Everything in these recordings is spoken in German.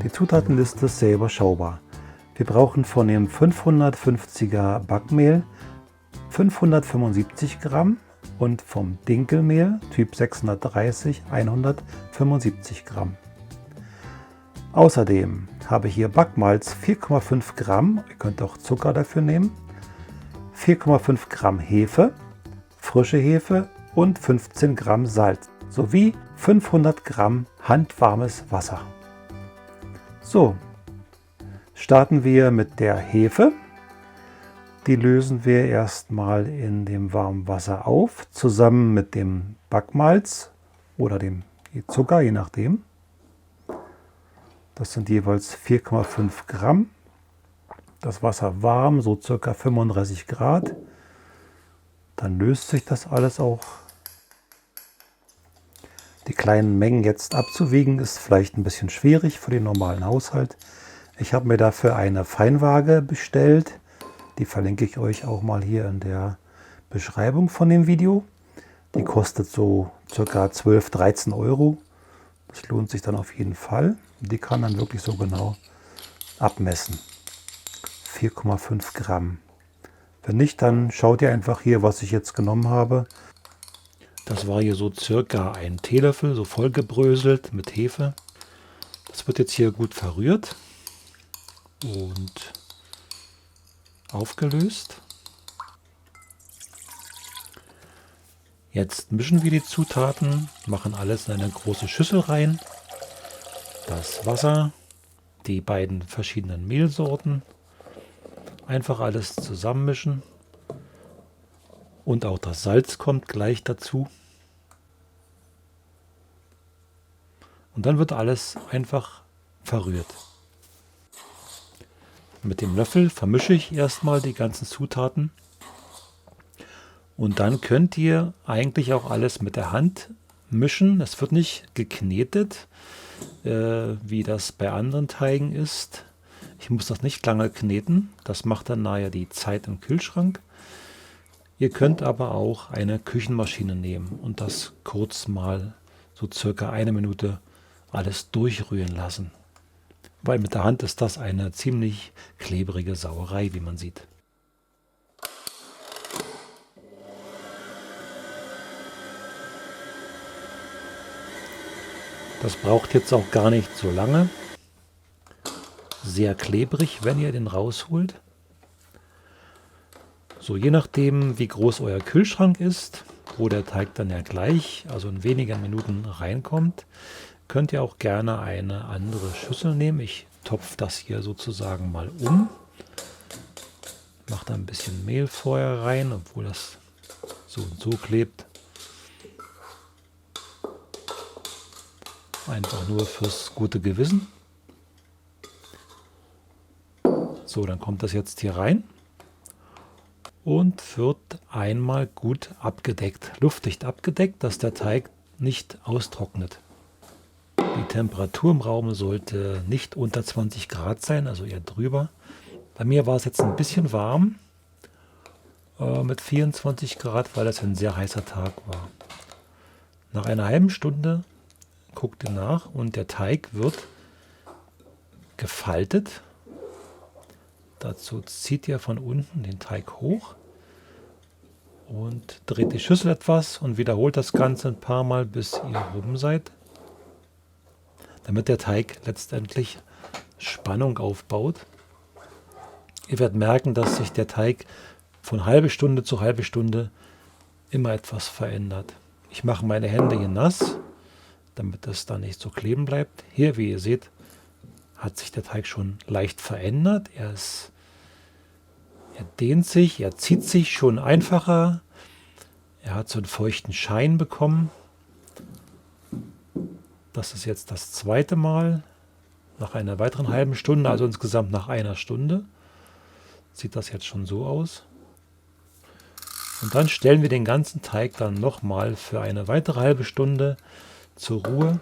Die Zutatenliste ist sehr überschaubar. Wir brauchen von dem 550er Backmehl 575 Gramm und vom Dinkelmehl Typ 630 175 Gramm. Außerdem habe ich hier Backmalz 4,5 Gramm, ihr könnt auch Zucker dafür nehmen, 4,5 Gramm Hefe, frische Hefe und 15 Gramm Salz sowie 500 Gramm handwarmes Wasser. So, starten wir mit der Hefe. Die lösen wir erstmal in dem warmen Wasser auf, zusammen mit dem Backmalz oder dem Zucker, je nachdem. Das sind jeweils 4,5 Gramm. Das Wasser warm, so ca. 35 Grad. Dann löst sich das alles auch. Die kleinen Mengen jetzt abzuwiegen ist vielleicht ein bisschen schwierig für den normalen Haushalt. Ich habe mir dafür eine Feinwaage bestellt. Die verlinke ich euch auch mal hier in der Beschreibung von dem Video. Die kostet so ca. 12, 13 Euro. Das lohnt sich dann auf jeden Fall. Die kann dann wirklich so genau abmessen. 4,5 Gramm. Wenn nicht, dann schaut ihr einfach hier, was ich jetzt genommen habe. Das war hier so circa ein Teelöffel, so vollgebröselt mit Hefe. Das wird jetzt hier gut verrührt und aufgelöst. Jetzt mischen wir die Zutaten, machen alles in eine große Schüssel rein. Das Wasser, die beiden verschiedenen Mehlsorten, einfach alles zusammenmischen. Und auch das Salz kommt gleich dazu. Und dann wird alles einfach verrührt. Mit dem Löffel vermische ich erstmal die ganzen Zutaten. Und dann könnt ihr eigentlich auch alles mit der Hand mischen. Es wird nicht geknetet, wie das bei anderen Teigen ist. Ich muss das nicht lange kneten. Das macht dann nachher die Zeit im Kühlschrank. Ihr könnt aber auch eine Küchenmaschine nehmen und das kurz mal so circa 1 Minute alles durchrühren lassen. Weil mit der Hand ist das eine ziemlich klebrige Sauerei, wie man sieht. Das braucht jetzt auch gar nicht so lange. Sehr klebrig, wenn ihr den rausholt. So, je nachdem, wie groß euer Kühlschrank ist, wo der Teig dann ja gleich, also in wenigen Minuten reinkommt, könnt ihr auch gerne eine andere Schüssel nehmen. Ich topfe das hier sozusagen mal um. Mache da ein bisschen Mehl vorher rein, obwohl das so und so klebt. Einfach nur fürs gute Gewissen. So, dann kommt das jetzt hier rein und wird einmal gut abgedeckt, luftdicht abgedeckt, dass der Teig nicht austrocknet. Die Temperatur im Raum sollte nicht unter 20 Grad sein, also eher drüber. Bei mir war es jetzt ein bisschen warm mit 24 Grad, weil das ein sehr heißer Tag war. Nach einer halben Stunde guckt ihr nach und der Teig wird gefaltet. Dazu zieht ihr von unten den Teig hoch und dreht die Schüssel etwas und wiederholt das Ganze ein paar Mal, bis ihr rum seid, damit der Teig letztendlich Spannung aufbaut. Ihr werdet merken, dass sich der Teig von halbe Stunde zu halbe Stunde immer etwas verändert. Ich mache meine Hände hier nass, damit es dann nicht so kleben bleibt. Hier, wie ihr seht, hat sich der Teig schon leicht verändert. Er dehnt sich, er zieht sich schon einfacher. Er hat so einen feuchten Schein bekommen. Das ist jetzt das zweite Mal. Nach einer weiteren halben Stunde, also insgesamt nach 1 Stunde, sieht das jetzt schon so aus. Und dann stellen wir den ganzen Teig dann nochmal für eine weitere halbe Stunde zur Ruhe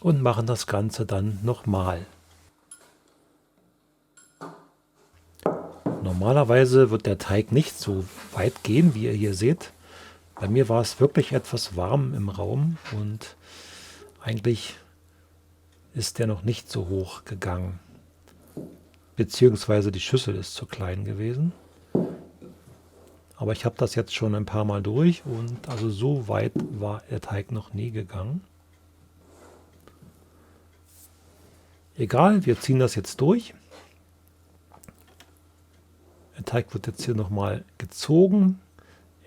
und machen das Ganze dann nochmal. Normalerweise wird der Teig nicht so weit gehen, wie ihr hier seht. Bei mir war es wirklich etwas warm im Raum und eigentlich ist der noch nicht so hoch gegangen. Beziehungsweise die Schüssel ist zu klein gewesen. Aber ich habe das jetzt schon ein paar Mal durch und also so weit war der Teig noch nie gegangen. Egal, wir ziehen das jetzt durch. Der Teig wird jetzt hier nochmal gezogen.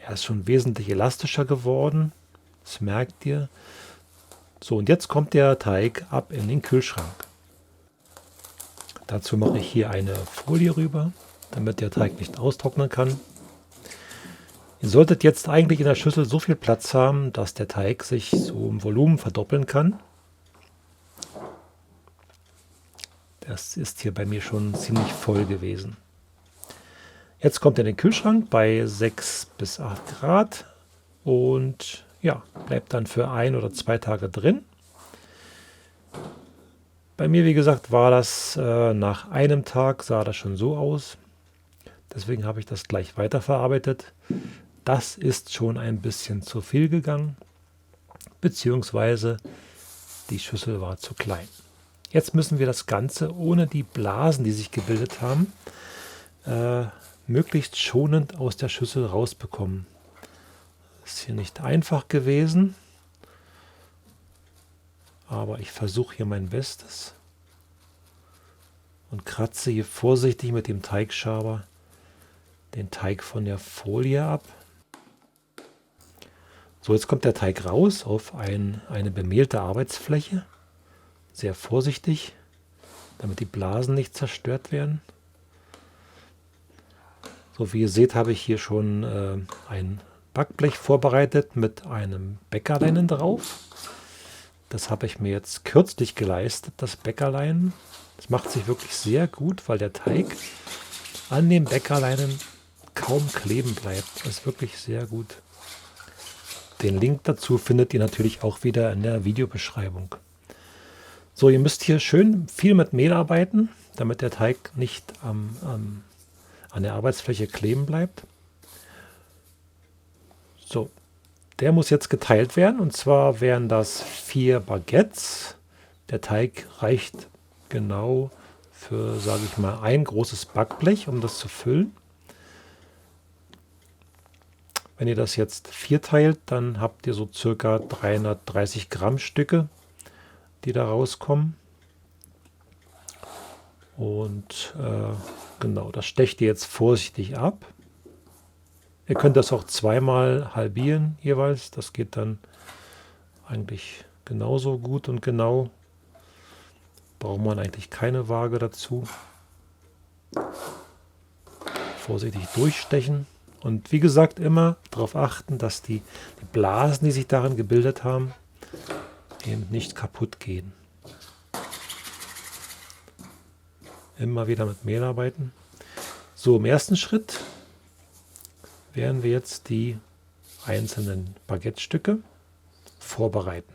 Er ist schon wesentlich elastischer geworden. Das merkt ihr. So, und jetzt kommt der Teig ab in den Kühlschrank. Dazu mache ich hier eine Folie rüber, damit der Teig nicht austrocknen kann. Ihr solltet jetzt eigentlich in der Schüssel so viel Platz haben, dass der Teig sich so im Volumen verdoppeln kann. Das ist hier bei mir schon ziemlich voll gewesen. Jetzt kommt er in den Kühlschrank bei 6 bis 8 Grad und ja, bleibt dann für 1 oder 2 Tage drin. Bei mir, wie gesagt, war das nach einem Tag, sah das schon so aus. Deswegen habe ich das gleich weiterverarbeitet. Das ist schon ein bisschen zu viel gegangen, beziehungsweise die Schüssel war zu klein. Jetzt müssen wir das Ganze ohne die Blasen, die sich gebildet haben, möglichst schonend aus der Schüssel rausbekommen. Ist hier nicht einfach gewesen, aber ich versuche hier mein Bestes und kratze hier vorsichtig mit dem Teigschaber den Teig von der Folie ab. So, jetzt kommt der Teig raus auf eine bemehlte Arbeitsfläche. Sehr vorsichtig, damit die Blasen nicht zerstört werden. So wie ihr seht, habe ich hier schon ein Backblech vorbereitet mit einem Bäckerleinen drauf. Das habe ich mir jetzt kürzlich geleistet, das Bäckerleinen. Das macht sich wirklich sehr gut, weil der Teig an den Bäckerleinen kaum kleben bleibt. Das ist wirklich sehr gut. Den Link dazu findet ihr natürlich auch wieder in der Videobeschreibung. So, ihr müsst hier schön viel mit Mehl arbeiten, damit der Teig nicht an der Arbeitsfläche kleben bleibt. So, der muss jetzt geteilt werden und zwar wären das 4 Baguettes. Der Teig reicht genau für, sage ich mal, ein großes Backblech, um das zu füllen. Wenn ihr das jetzt 4 teilt, dann habt ihr so circa 330 Gramm Stücke, die da rauskommen. Und genau, das stecht ihr jetzt vorsichtig ab. Ihr könnt das auch zweimal halbieren jeweils. Das geht dann eigentlich genauso gut und genau. Braucht man eigentlich keine Waage dazu. Vorsichtig durchstechen. Und wie gesagt, immer darauf achten, dass die Blasen, die sich darin gebildet haben, eben nicht kaputt gehen. Immer wieder mit Mehl arbeiten. So, im ersten Schritt werden wir jetzt die einzelnen Baguette-Stücke vorbereiten.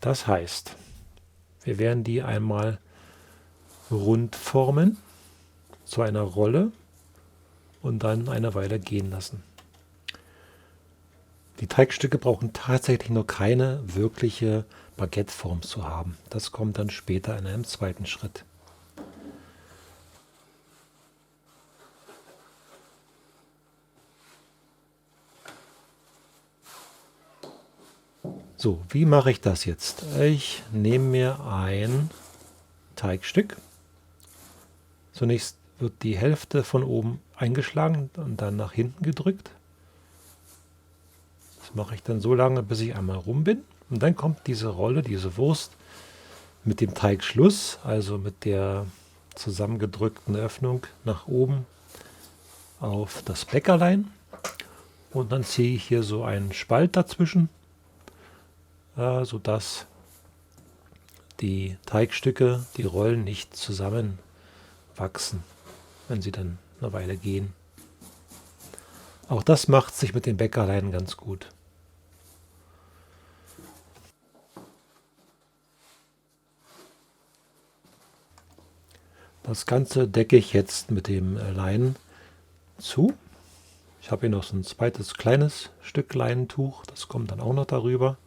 Das heißt, wir werden die einmal rund formen zu einer Rolle und dann eine Weile gehen lassen. Die Teigstücke brauchen tatsächlich nur keine wirkliche Baguetteform zu haben. Das kommt dann später in einem zweiten Schritt. So, wie mache ich das jetzt? Ich nehme mir ein Teigstück. Zunächst wird die Hälfte von oben eingeschlagen und dann nach hinten gedrückt. Das mache ich dann so lange, bis ich einmal rum bin. Und dann kommt diese Rolle, diese Wurst mit dem Teigschluss, also mit der zusammengedrückten Öffnung nach oben auf das Bäckerlein. Und dann ziehe ich hier so einen Spalt dazwischen, sodass die Teigstücke, die Rollen nicht zusammenwachsen, wenn sie dann eine Weile gehen. Auch das macht sich mit den Bäckerleinen ganz gut. Das Ganze decke ich jetzt mit dem Leinen zu. Ich habe hier noch so ein zweites kleines Stück Leinentuch, das kommt dann auch noch darüber.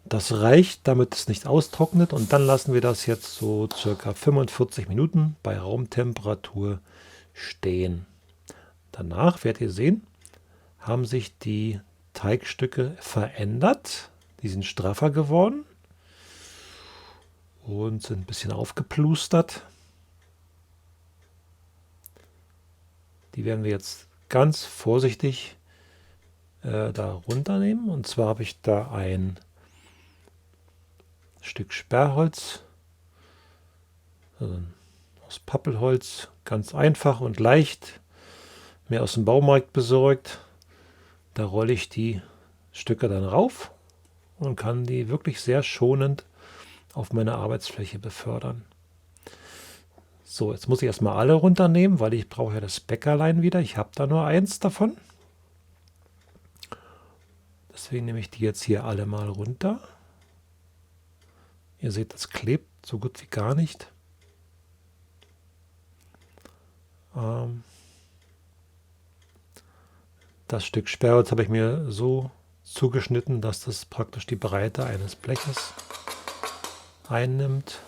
Das reicht, damit es nicht austrocknet, und dann lassen wir das jetzt so circa 45 Minuten bei Raumtemperatur stehen. Danach werdet ihr sehen, haben sich die Teigstücke verändert. Die sind straffer geworden und sind ein bisschen aufgeplustert. Die werden wir jetzt ganz vorsichtig da runternehmen. Und zwar habe ich da ein Stück Sperrholz, also aus Pappelholz, ganz einfach und leicht, mir aus dem Baumarkt besorgt. Da rolle ich die Stücke dann rauf und kann die wirklich sehr schonend auf meine Arbeitsfläche befördern. So, jetzt muss ich erstmal alle runternehmen, weil ich brauche ja das Bäckerlein wieder. Ich habe da nur eins davon. Deswegen nehme ich die jetzt hier alle mal runter. Ihr seht, das klebt so gut wie gar nicht. Das Stück Sperrholz habe ich mir so zugeschnitten, dass das praktisch die Breite eines Bleches einnimmt.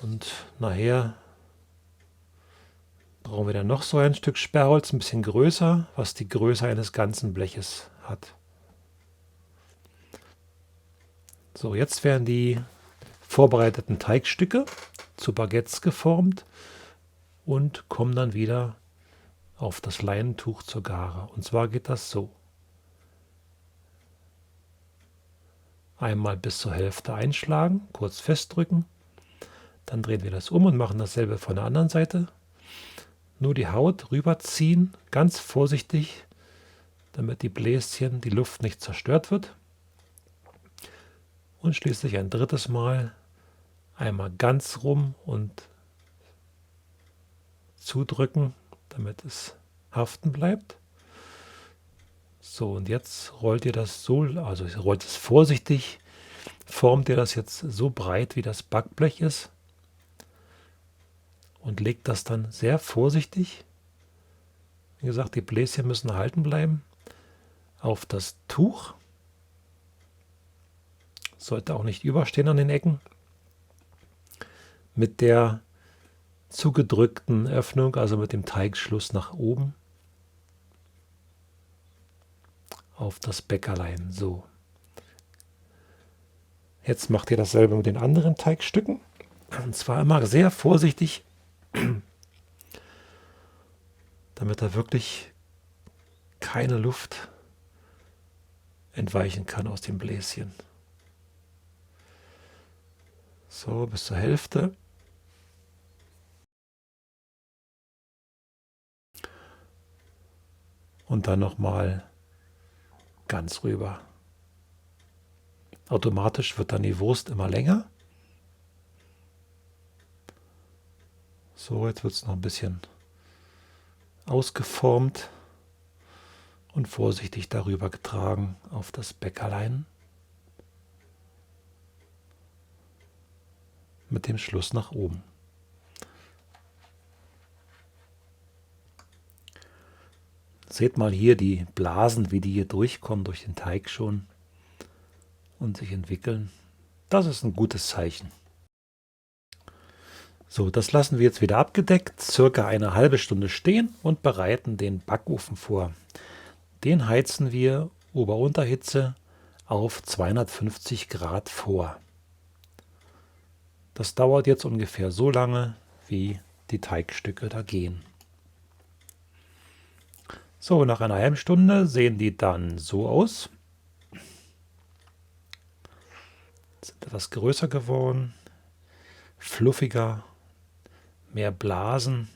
Und nachher brauchen wir dann noch so ein Stück Sperrholz, ein bisschen größer, was die Größe eines ganzen Bleches hat. So, jetzt werden die vorbereiteten Teigstücke zu Baguettes geformt und kommen dann wieder auf das Leinentuch zur Gare. Und zwar geht das so. Einmal bis zur Hälfte einschlagen, kurz festdrücken. Dann drehen wir das um und machen dasselbe von der anderen Seite. Nur die Haut rüberziehen, ganz vorsichtig, damit die Bläschen, die Luft nicht zerstört wird. Und schließlich ein drittes Mal einmal ganz rum und zudrücken, damit es haften bleibt. So, und jetzt rollt ihr das so, also ihr rollt es vorsichtig, formt ihr das jetzt so breit, wie das Backblech ist, und legt das dann sehr vorsichtig, wie gesagt, die Bläschen müssen erhalten bleiben, auf das Tuch. Sollte auch nicht überstehen an den Ecken. Mit der zugedrückten Öffnung, also mit dem Teigschluss nach oben, auf das Bäckerlein. So. Jetzt macht ihr dasselbe mit den anderen Teigstücken. Und zwar immer sehr vorsichtig, damit da wirklich keine Luft entweichen kann aus dem Bläschen. So, bis zur Hälfte. Und dann nochmal ganz rüber. Automatisch wird dann die Wurst immer länger. So, jetzt wird es noch ein bisschen ausgeformt und vorsichtig darüber getragen auf das Bäckerlein mit dem Schluss nach oben. Seht mal hier die Blasen, wie die hier durchkommen durch den Teig schon und sich entwickeln. Das ist ein gutes Zeichen. So, das lassen wir jetzt wieder abgedeckt, circa eine halbe Stunde stehen und bereiten den Backofen vor. Den heizen wir Ober-Unterhitze auf 250 Grad vor. Das dauert jetzt ungefähr so lange, wie die Teigstücke da gehen. So, nach einer halben Stunde sehen die dann so aus. Sind etwas größer geworden, fluffiger, mehr Blasen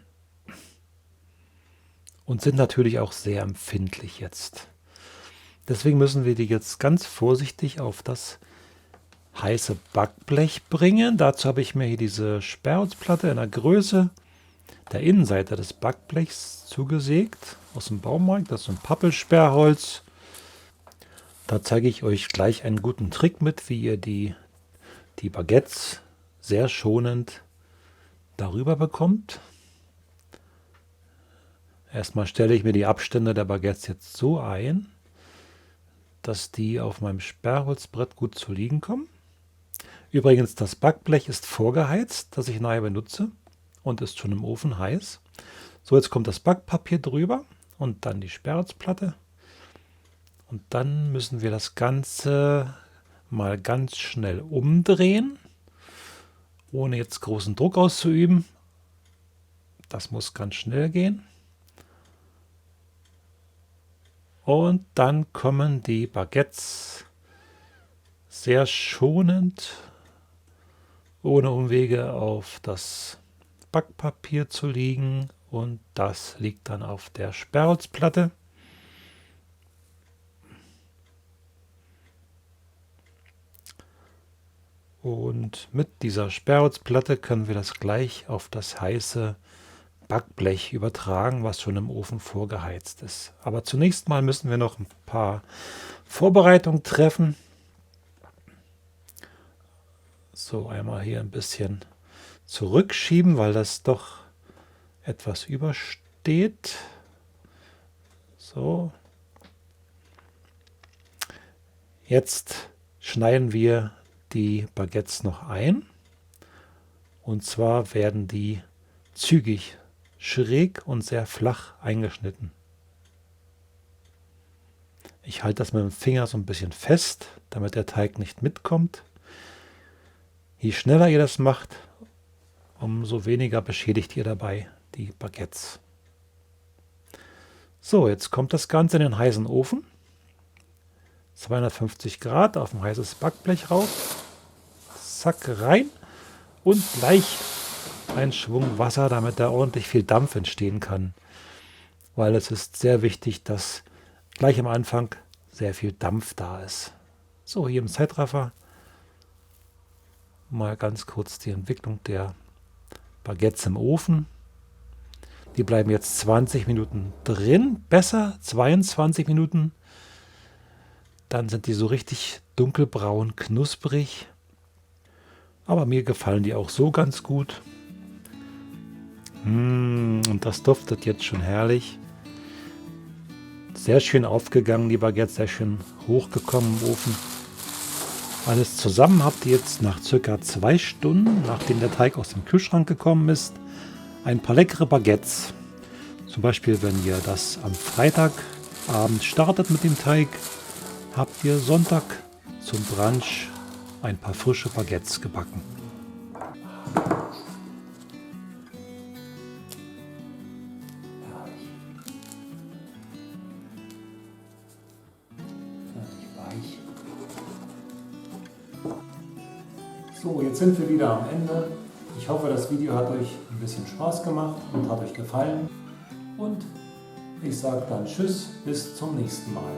und sind natürlich auch sehr empfindlich jetzt. Deswegen müssen wir die jetzt ganz vorsichtig auf das heiße Backblech bringen. Dazu habe ich mir hier diese Sperrholzplatte in der Größe der Innenseite des Backblechs zugesägt aus dem Baumarkt. Das ist so ein Pappelsperrholz. Da zeige ich euch gleich einen guten Trick mit, wie ihr die Baguettes sehr schonend darüber bekommt. Erstmal stelle ich mir die Abstände der Baguettes jetzt so ein, dass die auf meinem Sperrholzbrett gut zu liegen kommen. Übrigens, das Backblech ist vorgeheizt, das ich nachher benutze und ist schon im Ofen heiß. So, jetzt kommt das Backpapier drüber und dann die Sperrholzplatte. Und dann müssen wir das Ganze mal ganz schnell umdrehen, ohne jetzt großen Druck auszuüben. Das muss ganz schnell gehen. Und dann kommen die Baguettes sehr schonend, ohne Umwege auf das Backpapier zu liegen. Und das liegt dann auf der Sperrholzplatte. Und mit dieser Sperrholzplatte können wir das gleich auf das heiße Backblech übertragen, was schon im Ofen vorgeheizt ist. Aber zunächst mal müssen wir noch ein paar Vorbereitungen treffen. So, einmal hier ein bisschen zurückschieben, weil das doch etwas übersteht. So. Jetzt schneiden wir die Baguettes noch ein. Und zwar werden die zügig, schräg und sehr flach eingeschnitten. Ich halte das mit dem Finger so ein bisschen fest, damit der Teig nicht mitkommt. Je schneller ihr das macht, umso weniger beschädigt ihr dabei die Baguettes. So, jetzt kommt das Ganze in den heißen Ofen. 250 Grad auf ein heißes Backblech rauf. Zack, rein. Und gleich ein Schwung Wasser, damit da ordentlich viel Dampf entstehen kann. Weil es ist sehr wichtig, dass gleich am Anfang sehr viel Dampf da ist. So, hier im Zeitraffer mal ganz kurz die Entwicklung der Baguettes im Ofen. Die bleiben jetzt 20 Minuten drin, besser 22 Minuten. Dann sind die so richtig dunkelbraun, knusprig. Aber mir gefallen die auch so ganz gut. Und das duftet jetzt schon herrlich. Sehr schön aufgegangen, die Baguettes, sehr schön hochgekommen im Ofen. Alles zusammen habt ihr jetzt nach circa 2 Stunden, nachdem der Teig aus dem Kühlschrank gekommen ist, ein paar leckere Baguettes. Zum Beispiel, wenn ihr das am Freitagabend startet mit dem Teig, habt ihr Sonntag zum Brunch ein paar frische Baguettes gebacken. So, jetzt sind wir wieder am Ende. Ich hoffe, das Video hat euch ein bisschen Spaß gemacht und hat euch gefallen. Und ich sage dann Tschüss, bis zum nächsten Mal.